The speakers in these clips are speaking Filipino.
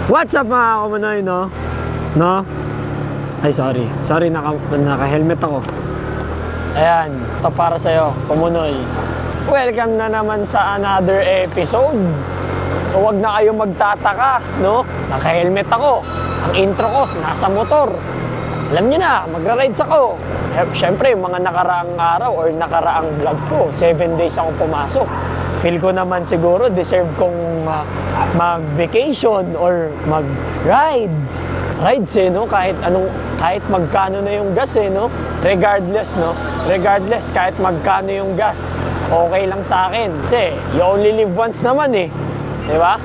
What's up mga kumunoy, no? No? Ay, sorry, naka-helmet ako. Ayan, ito para sa'yo, kumunoy. Welcome na naman sa another episode. So wag na kayo magtataka, no? Naka-helmet ako. Ang intro ko, nasa motor. Alam nyo na, magra-rides ako. Siyempre, mga nakaraang araw or nakaraang vlog ko, 7 days ako pumasok. Feel ko naman siguro, deserve kong mag-vacation or mag-rides. Rides no? Kahit magkano na yung gas no? Regardless, no? Regardless, kahit magkano yung gas, okay lang sa akin. Kasi, you only live once naman Di ba?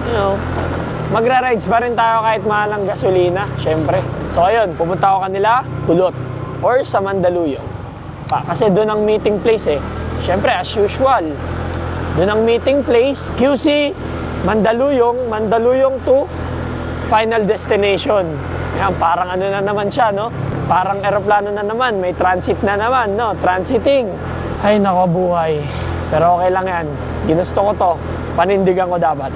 You know, magra-rides pa rin tayo kahit mahal ang gasolina, syempre. So ayun, pumunta ako kanila, Kulot or sa Mandaluyong. Kasi doon ang meeting place Syempre, as usual, doon ang meeting place, QC, Mandaluyong to final destination. Yan, parang ano na naman siya, no? Parang eroplano na naman, may transit na naman, no? Transiting. Ay, nako buhay. Pero okay lang yan. Ginusto ko to. Panindigan ko dapat.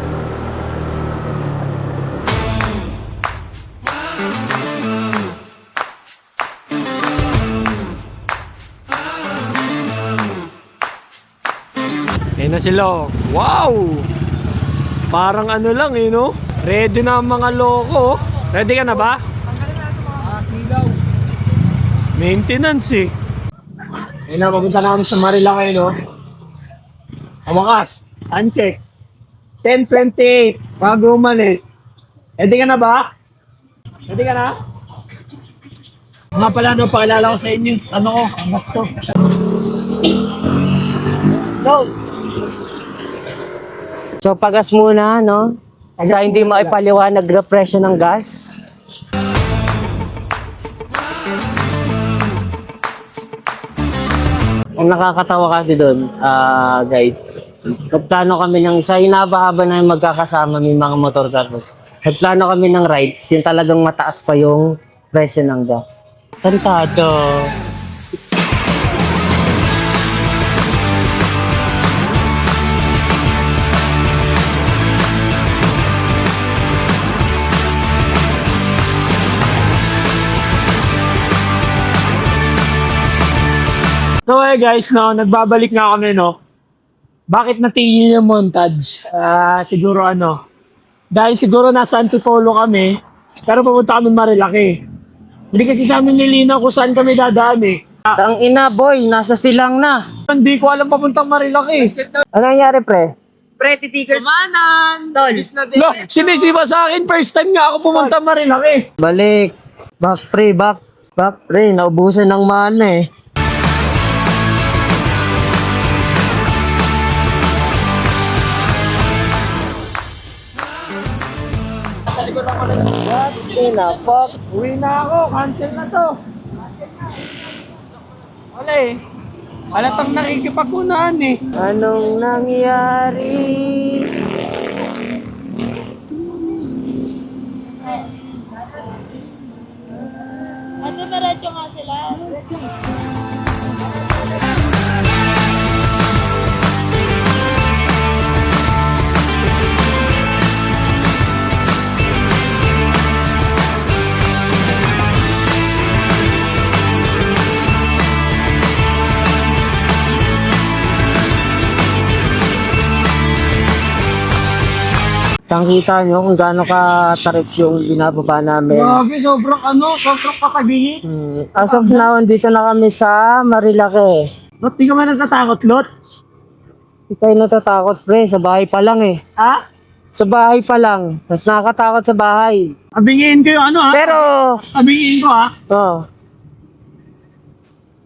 Ayun na sila. Wow! Parang ano lang no? Ready na ang mga loko. Ready ka na ba? Sigaw. Maintenance Ayun na, papunta na kami sa Marilaki, no? Ang wakas, uncheck. 10:28, bago umalis. Ready ka na ba? Ready ka na? Nga pala, no, pakilala ko sa inyo. Ano ko? Ang basto. Go! So, pagas muna, no? Sa hindi maipaliwanag na presyo ng gas. Ang nakakatawa kasi doon, guys, nagplano kami ng isa, hinaba-haba na yung magkakasama may mga motor cargo. Nagplano kami ng rides, yung talagang mataas pa yung presyo ng gas. Tantado. So guys, no, nagbabalik nga kami, no? Bakit natigil yung montage? Siguro dahil siguro nasa Antipolo kami, pero pupunta kami Marilaki. Hindi kasi sa amin nilinaw kung saan kami dadaan Ang ina, boy, nasa silang na. Hindi ko alam papuntang Marilaki. Ano nangyari, pre? Pre, titigil. Kumanan! Tol! No, sinisipa sa akin, first time nga ako pumunta Marilaki. Balik. Back, pre, back. Back, pre, naubusan ng mana What in the fuck? Uwi na ako, cancel na to. Wala halatang nakikipag-unahan Anong nangyari? Diretso nga sila. Tangkita nyo kung gaano ka-tarif yung binababa namin. Grabe, sobrang katagingin. As of now, dito na kami sa Marilaki. Lot, di ka man natatakot, Lot? Hindi tayo natatakot, pre. Sa bahay pa lang Ha? Sa bahay pa lang. Mas nakakatakot sa bahay. Abingin ko yung ha? Pero, Abingin ko oh.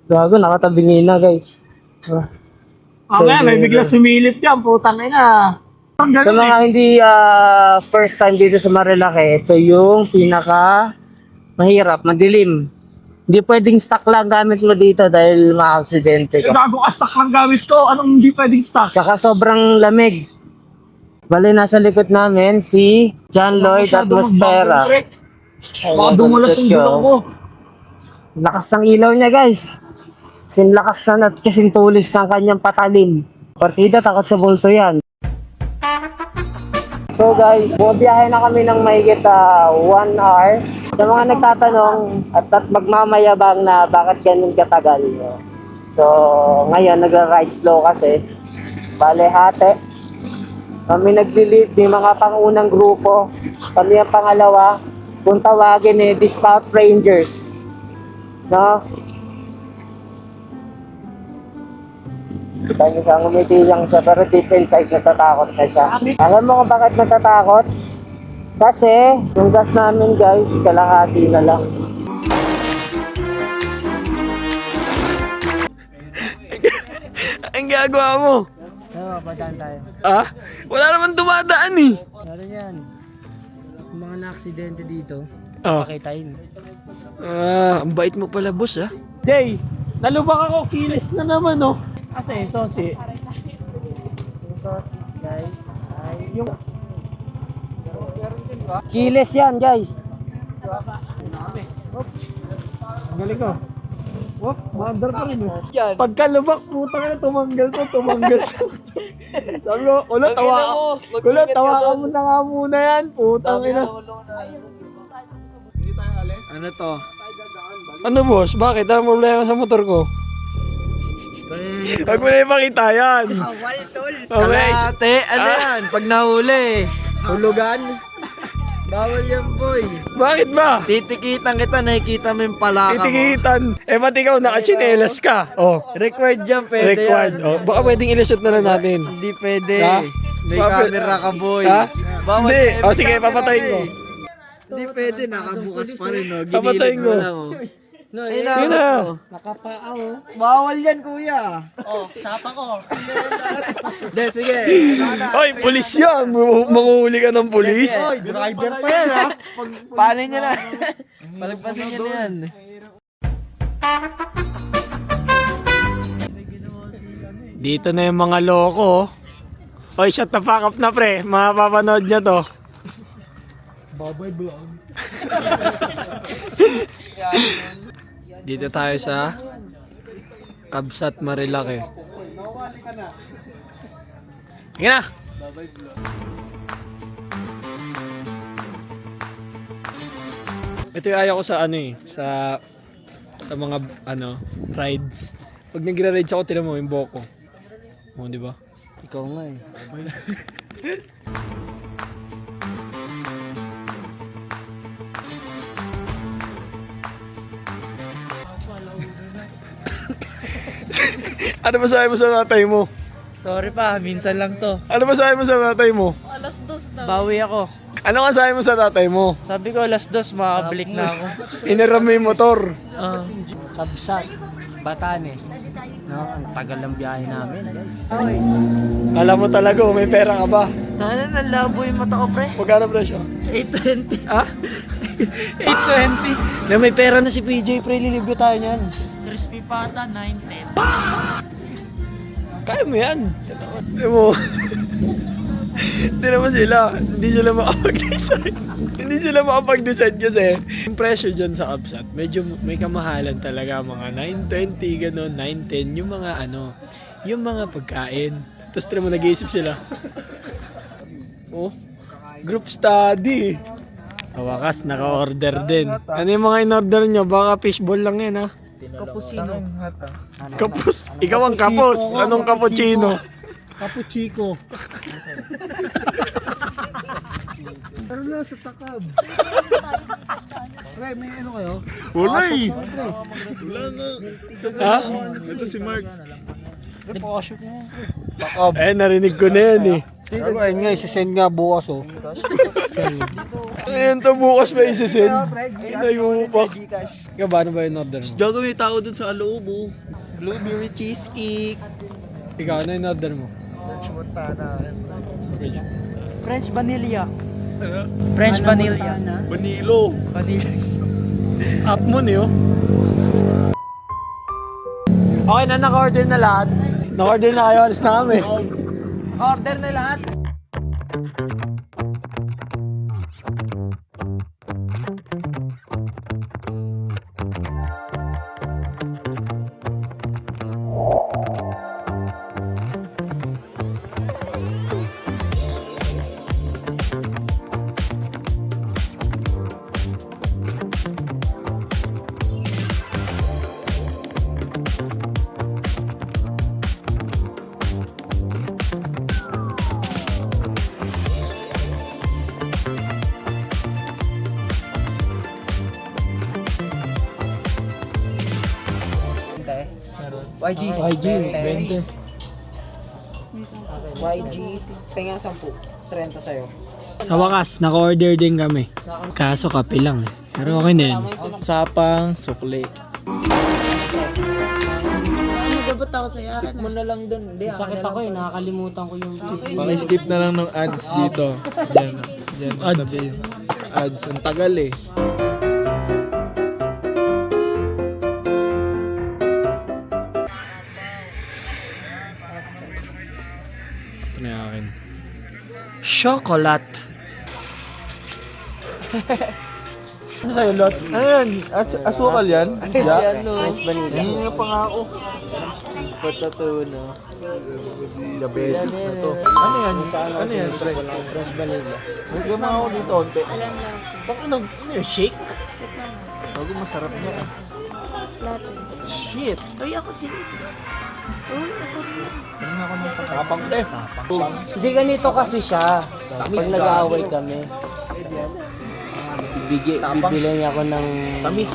Gago, nakatabingin na, guys. Okay, may bigla sumilip dyan, putang ina. Sa mga hindi first time dito sa Marilaki, ito yung pinaka mahirap, madilim. Hindi pwedeng stock lang gamit mo dito dahil ma-aksidente ka. Bago ka stock lang gamit ko, anong hindi pwedeng stock? Tsaka sobrang lamig. Bali, nasa likod namin si John Lloyd Atmosfera. Baka dumulas yung gulong ko. Lakas ng ilaw niya, guys. Sinlakas na at kasing tulis ng kanyang patalim. Partida, takot sa bulto yan. So guys, bumabiyahe na kami ng mahigit 1 hour. Sa mga nagtatanong at magmamayabang na bakit ganun katagal. So ngayon nagra-ride slow kasi. Bale hati. Kami nagli-lead, may mga pangunang grupo. Kami ang pangalawa. Kung tawagin Discount Rangers. No? Kita niyo siya, ngumiti lang siya, pero deep inside natatakot na siya. Alam mo kung bakit natatakot? Kasi, yung gas namin guys, kalahati na lang. Ang gagawa mo? Ano, padaan tayo. Ah? Wala naman dumadaan eh. Ano yan? Yung mga na-aksidente dito, Oh. pakitain. Ang bait mo pala, boss, ah. Hey, nalubak ako, kilis na naman, oh. Kasi, sosi. Yung sauce, guys, ay yung... Kiles yan, guys. Ang galing ko. Oh, maandar pa rin, oh. Pagkalubak, putang na, tumanggal to. Sabi ko, kulot, tawa ka muna nga muna yan, putang ina. Ano to? Ano, boss? Bakit? Ano problema sa motor ko? Huwag mo na ipakita yan. Okay. Kalahati, ano yan? Pag nahuli, hulugan. Bawal yan, boy. Bakit ba? Titikitan kita, nakikita mo yung palaka mo. Itikitan. Eh, ba't ikaw nakachinelas ka? Oh. Required yan, pwede Required. yan. Oh. Baka pwedeng ilusot na lang natin. Hindi pwede. Ha? May Bakit? camera ka, boy. Ha? Bawal Hindi. yan. Oh, May sige, camera papatayin ka ko. eh. Hindi pwede, nakabukas pa rin, no? Papatayin Ginilig ko. mo lang, oh. No, Ay, Yun na. nakapaaw. Bawal yan, kuya. Oh, sapa ko. Hindi, sige. Oy, pulis yan. Manguhuli ka ng pulis. Driver pa yan, ha? Paano niya na? Palagpasin niya na yan. Dito na yung mga loko. Oy, shut the fuck up na, pre. Mapapanood niya to. Babay vlog. Dito tayo sa Kabsat Marilake. Sige na. Ito yung ayaw ko sa ano eh, sa mga ano, rides. Pag nagra-rides ako, tinan mo yung boko. Oh, di ba? Ikaw nga eh. Ano masabi mo sa tatay mo? Sorry pa, minsan lang to. Ano masabi mo sa tatay mo? Bawi ako. Ano masabi mo sa tatay mo? Sabi ko, alas 2, makabalik na ako. Iniram mo yung motor. Kabsat, Batanes. No, ang tagal ng biyahe namin, guys. Alam mo talaga, may pera ka ba? Sana nalabo yung mata ko, pre. Magkano presyo? 820. Ha? 820. Na may pera na si PJ, pre, lilibyo tayo niyan. Crispy pata, 910. Kaya mo yan. Alam mo. Hindi naman sila. Hindi sila makapag-design. Hindi sila makapag-design kasi yung presyo dyan sa Kabsat, medyo may kamahalan talaga. Mga 920, gano'n, 910. Yung mga ano, yung mga pagkain. Tapos tira mo, nag-iisip sila. Oh, group study. Wakas, naka-order din. Ano yung mga in-order nyo? Baka fishball lang yan, ha? Kapusino. Kapus. Ikaw ang kapus. Anong cappuccino? Kapuchiko. Pero na sa takab. Pre, may ano kayo? Wala eh. Ha? Ito si Mark. Eh, narinig ko na yan eh. Ako, ayun nga, isisend nga bukas, oh. Ayan to, bukas ba isisend? Nayupak. Ikaw ba, ano ba yung order mo? Gago may tao dun sa aloobo. Blueberry cheesecake. Ikaw, ano yung order mo? French vanilla. French vanilla. Vanilo. Vanilla. Up mo niyo. Okay na, naka-order na lahat. Naka-order na kayo, alis na kami. Order na lahat. YG. YG, 20. YG. Pengen 10. 30 sa'yo. Sa wakas, naka-order din kami. Kaso kape lang eh. Pero okay na yun. Sapang, sukli. Sakit ako eh, nakakalimutan ko yung Paki-skip na lang ng ads dito. Diyan, diyan ang Ads. tabi. Ads, ang tagal eh. Ito na yung akin. Chocolate. Ano sa'yo, Lot? Ano yan? Asukal yan? Ya? Ice vanilla. Hindi pa nga ako. Pagkatuno. Diabetes na to. Ano yan? Ano yan? Fresh vanilla. Magkama ako dito, onte. Baka ano yung shake? Bago masarap niya eh. Shit! Uy, ako din. Uy, ako din. Tapang te. Hindi ganito kasi siya. Pag nag-aaway kami. Bibili ako ng... Tamis.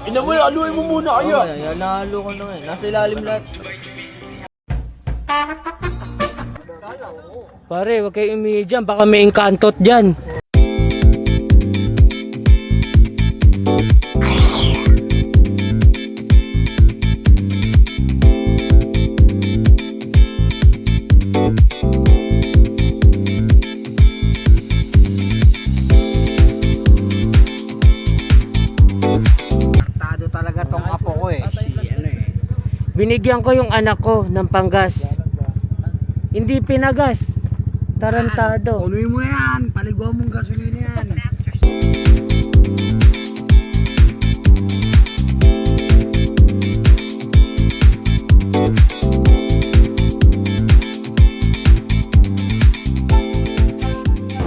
Ina mo, aluin mo muna kayo. Nahalo ko na eh. Nasa ilalim lahat. Pare, huwag kayo umihi dyan. Baka may engkantot dyan. Tado talaga tong apo ko eh. Binigyan ko yung anak ko ng panggas. Hindi pinagas. Tarantado. Unuin mo na yan. Paliguan mong gasolina yan.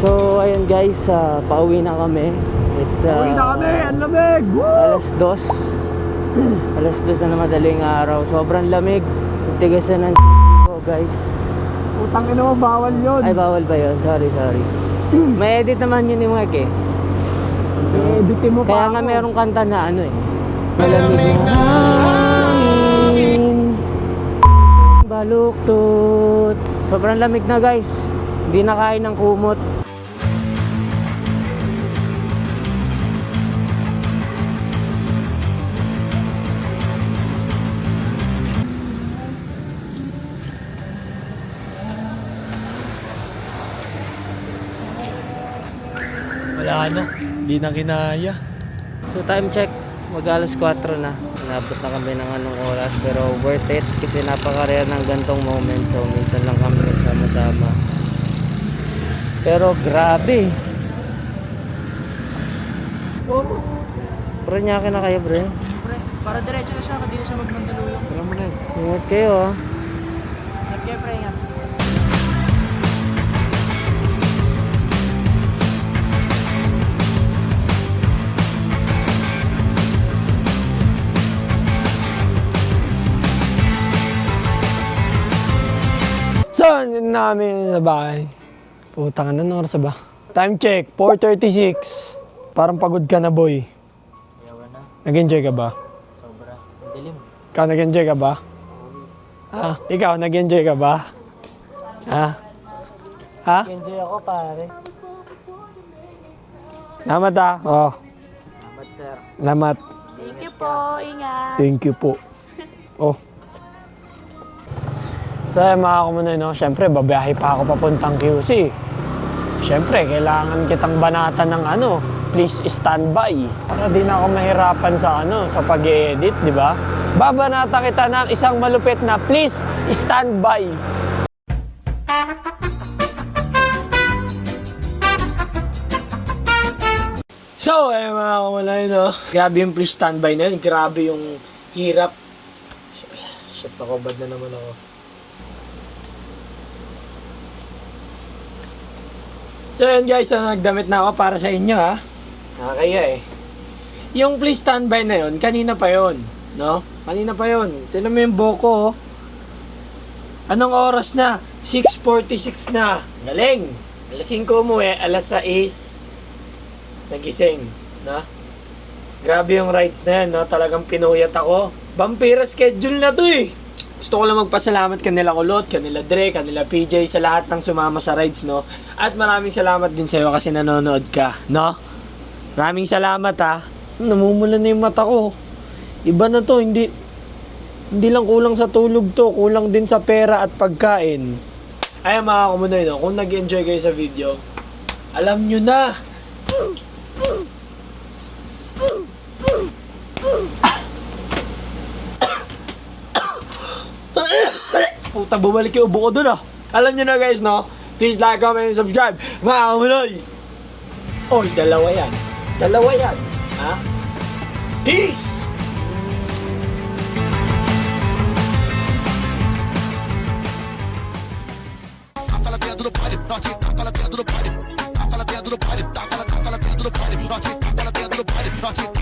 So, ayun guys, pauwi na kami. It's Ang lamig. alas 2. Alas 2 na madaling araw. Sobrang lamig. Ang tigas na ng ko, guys. Utang ina mo, bawal yun. Ay, bawal ba yun? Sorry. May edit naman yun ni Mark eh. Editin mo pa Kaya nga ako. merong kanta na ano eh. Malamig na hangin, baluktot. Sobrang lamig na guys. Hindi na kaya ng kumot. Wala na. Hindi na kinaya. So time check, mag alas 4 na. Inabot na kami ng anong oras pero worth it kasi napaka-rare ng gantong moment. So minsan lang kami nagsama-sama. Pero grabe. Pre, nyaki na kayo, bre. Para diretso na siya. Hindi na siya magmandaluyong. Alam mo na. Ingat kayo, ah. Kaya pre nga. So, andun namin sa bahay. Putang, anong oras ba? Time check, 4:36. Parang pagod ka na, boy. Yawa na. Nag-enjoy ka ba? Sobra. Dilim. Ikaw nag-enjoy ka ba? Ah, ikaw nag-enjoy ka ba? Ha? Ha? Enjoy ako, pare. Salamat ah. Oh, Salamat, sir. salamat. Thank you po. Ingat. Thank you po. Oh. So, mga kumunoy, no? Siyempre, babiyahe pa ako papuntang QC. Siyempre, kailangan kitang banatan ng ano, please stand by. Para di na ako mahirapan sa ano, sa pag-edit, di ba? Babanata kita ng isang malupit na please stand by. So, mga kumunoy, no? Grabe yung please stand by na yun. Grabe yung hirap. Shit, ako, bad na naman ako. So yun guys, nagdamit na ako para sa inyo ha. Nakakaya eh. Yung please standby na yun, kanina pa yun. No? Kanina pa yun. Tignan mo yung boko oh. Anong oras na? 6:46 na. Galing! Alas 5 umuwi, alas 6 nagising. No? Grabe yung rides na yan, no? Talagang pinuyat ako. Vampira schedule na to eh. Gusto ko lang magpasalamat kanila Kulot, kanila Dre, kanila PJ sa lahat ng sumama sa rides, no? At maraming salamat din sa'yo kasi nanonood ka, no? Maraming salamat ha. Namumula na yung mata ko. Iba na to, hindi lang kulang sa tulog to, kulang din sa pera at pagkain. Ayan mga kumunoy, no? Kung nag-enjoy kayo sa video, alam nyo na. Puta, bumalik yung ubo ko dun ah. Alam nyo na guys, no? Please like, comment, and subscribe. Mga kumunoy! Oy, dalawa yan. Dalawa yan. Ha? Peace! Party.